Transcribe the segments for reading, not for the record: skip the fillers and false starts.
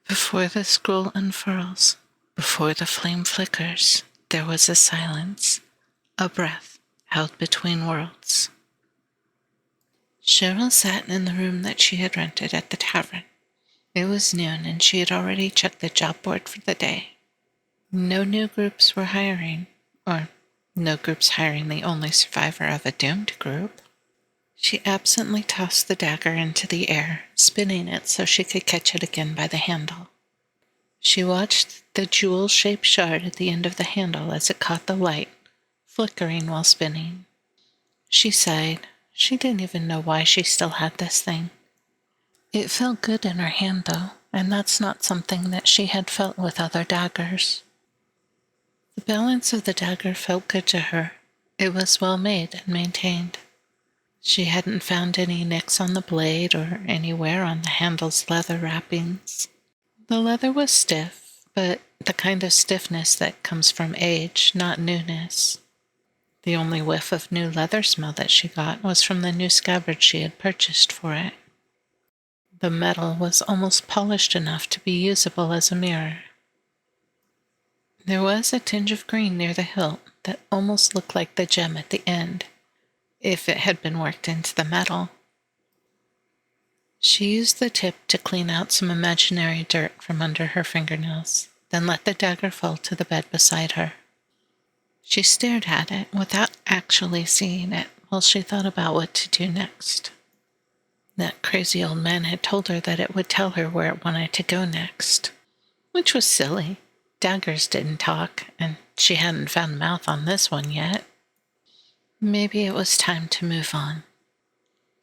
Before the scroll unfurls, before the flame flickers, there was a silence, a breath held between worlds. Cheryl sat in the room that she had rented at the tavern. It was noon, and she had already checked the job board for the day. No new groups were hiring, or no groups hiring the only survivor of a doomed group. She absently tossed the dagger into the air, spinning it so she could catch it again by the handle. She watched the jewel-shaped shard at the end of the handle as it caught the light, flickering while spinning. She sighed. She didn't even know why she still had this thing. It felt good in her hand, though, and that's not something that she had felt with other daggers. The balance of the dagger felt good to her. It was well made and maintained. She hadn't found any nicks on the blade or any wear on the handle's leather wrappings. The leather was stiff, but the kind of stiffness that comes from age, not newness. The only whiff of new leather smell that she got was from the new scabbard she had purchased for it. The metal was almost polished enough to be usable as a mirror. There was a tinge of green near the hilt that almost looked like the gem at the end, if it had been worked into the metal. She used the tip to clean out some imaginary dirt from under her fingernails, then let the dagger fall to the bed beside her. She stared at it without actually seeing it while she thought about what to do next. That crazy old man had told her that it would tell her where it wanted to go next, which was silly. Daggers didn't talk, and she hadn't found mouth on this one yet. Maybe it was time to move on.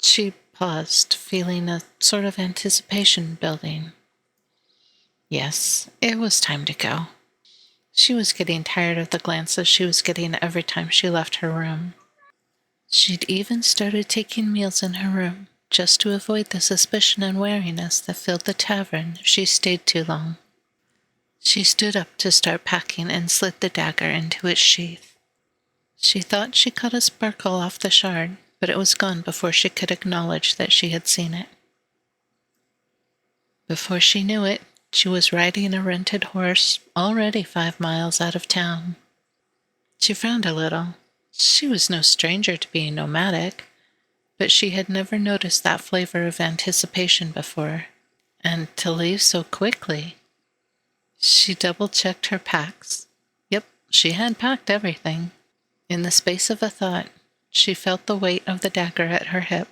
She paused, feeling a sort of anticipation building. Yes, it was time to go. She was getting tired of the glances she was getting every time she left her room. She'd even started taking meals in her room, just to avoid the suspicion and wariness that filled the tavern if she stayed too long. She stood up to start packing and slid the dagger into its sheath. She thought she caught a sparkle off the shard, but it was gone before she could acknowledge that she had seen it. Before she knew it, she was riding a rented horse, already 5 miles out of town. She frowned a little. She was no stranger to being nomadic, but she had never noticed that flavor of anticipation before, and to leave so quickly. She double-checked her packs. Yep, she had packed everything. In the space of a thought, she felt the weight of the dagger at her hip.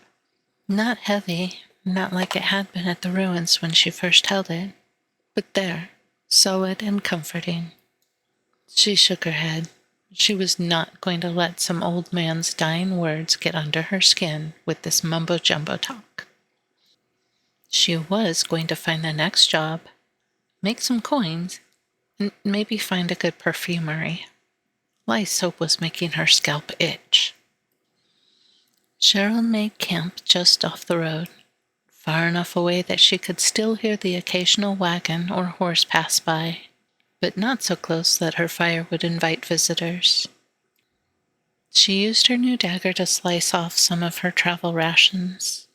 Not heavy, not like it had been at the ruins when she first held it, but there, solid and comforting. She shook her head. She was not going to let some old man's dying words get under her skin with this mumbo-jumbo talk. She was going to find the next job, make some coins, and maybe find a good perfumery. Lye soap was making her scalp itch. Cheryl made camp just off the road, far enough away that she could still hear the occasional wagon or horse pass by, but not so close that her fire would invite visitors. She used her new dagger to slice off some of her travel rations.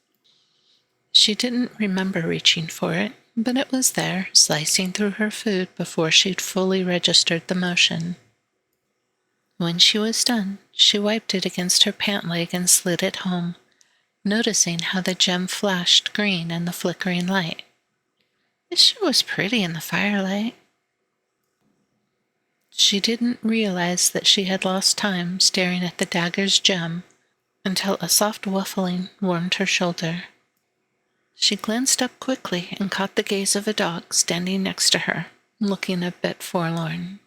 She didn't remember reaching for it, but it was there, slicing through her food before she'd fully registered the motion. When she was done, she wiped it against her pant leg and slid it home, noticing how the gem flashed green in the flickering light. It sure was pretty in the firelight. She didn't realize that she had lost time staring at the dagger's gem until a soft wuffling warmed her shoulder. She glanced up quickly and caught the gaze of a dog standing next to her, looking a bit forlorn.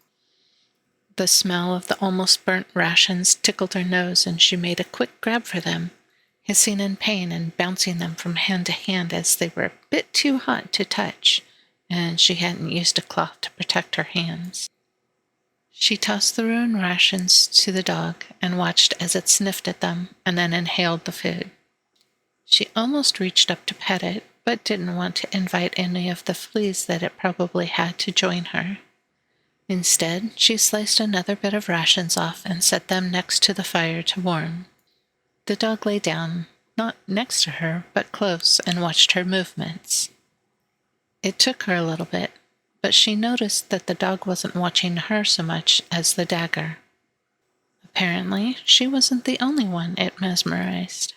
The smell of the almost burnt rations tickled her nose, and she made a quick grab for them, hissing in pain and bouncing them from hand to hand as they were a bit too hot to touch, and she hadn't used a cloth to protect her hands. She tossed the ruined rations to the dog and watched as it sniffed at them and then inhaled the food. She almost reached up to pet it, but didn't want to invite any of the fleas that it probably had to join her. Instead, she sliced another bit of rations off and set them next to the fire to warm. The dog lay down, not next to her, but close, and watched her movements. It took her a little bit, but she noticed that the dog wasn't watching her so much as the dagger. Apparently, she wasn't the only one it mesmerized.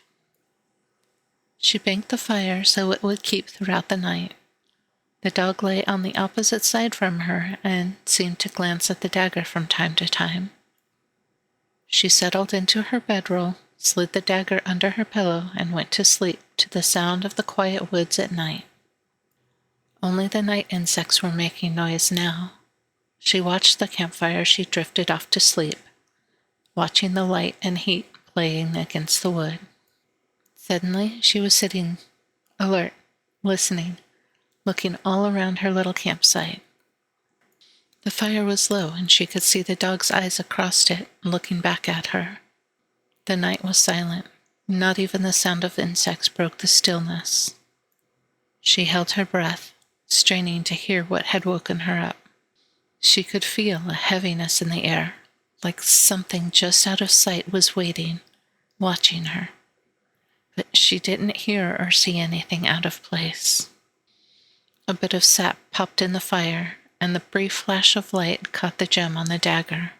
She banked the fire so it would keep throughout the night. The dog lay on the opposite side from her and seemed to glance at the dagger from time to time. She settled into her bedroll, slid the dagger under her pillow, and went to sleep to the sound of the quiet woods at night. Only the night insects were making noise now. She watched the campfire as she drifted off to sleep, watching the light and heat playing against the wood. Suddenly, she was sitting, alert, listening, looking all around her little campsite. The fire was low, and she could see the dog's eyes across it, looking back at her. The night was silent. Not even the sound of insects broke the stillness. She held her breath, straining to hear what had woken her up. She could feel a heaviness in the air, like something just out of sight was waiting, watching her. But she didn't hear or see anything out of place. A bit of sap popped in the fire, and the brief flash of light caught the gem on the dagger.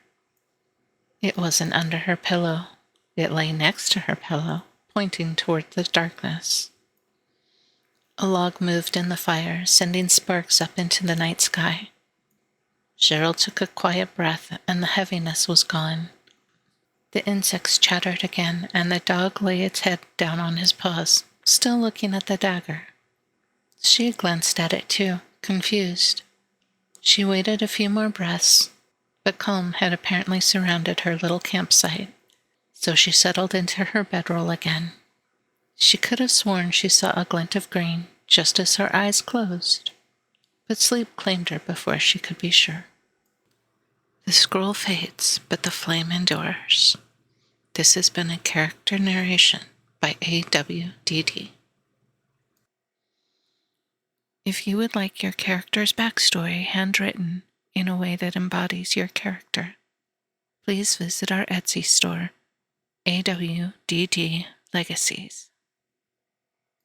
It wasn't under her pillow. It lay next to her pillow, pointing toward the darkness. A log moved in the fire, sending sparks up into the night sky. Sharil took a quiet breath, and the heaviness was gone. The insects chattered again, and the dog lay its head down on his paws, still looking at the dagger. She glanced at it too, confused. She waited a few more breaths, but calm had apparently surrounded her little campsite, so she settled into her bedroll again. She could have sworn she saw a glint of green just as her eyes closed, but sleep claimed her before she could be sure. The scroll fades, but the flame endures. This has been a character narration by AWDD. If you would like your character's backstory handwritten in a way that embodies your character, please visit our Etsy store, AWDD Legacies.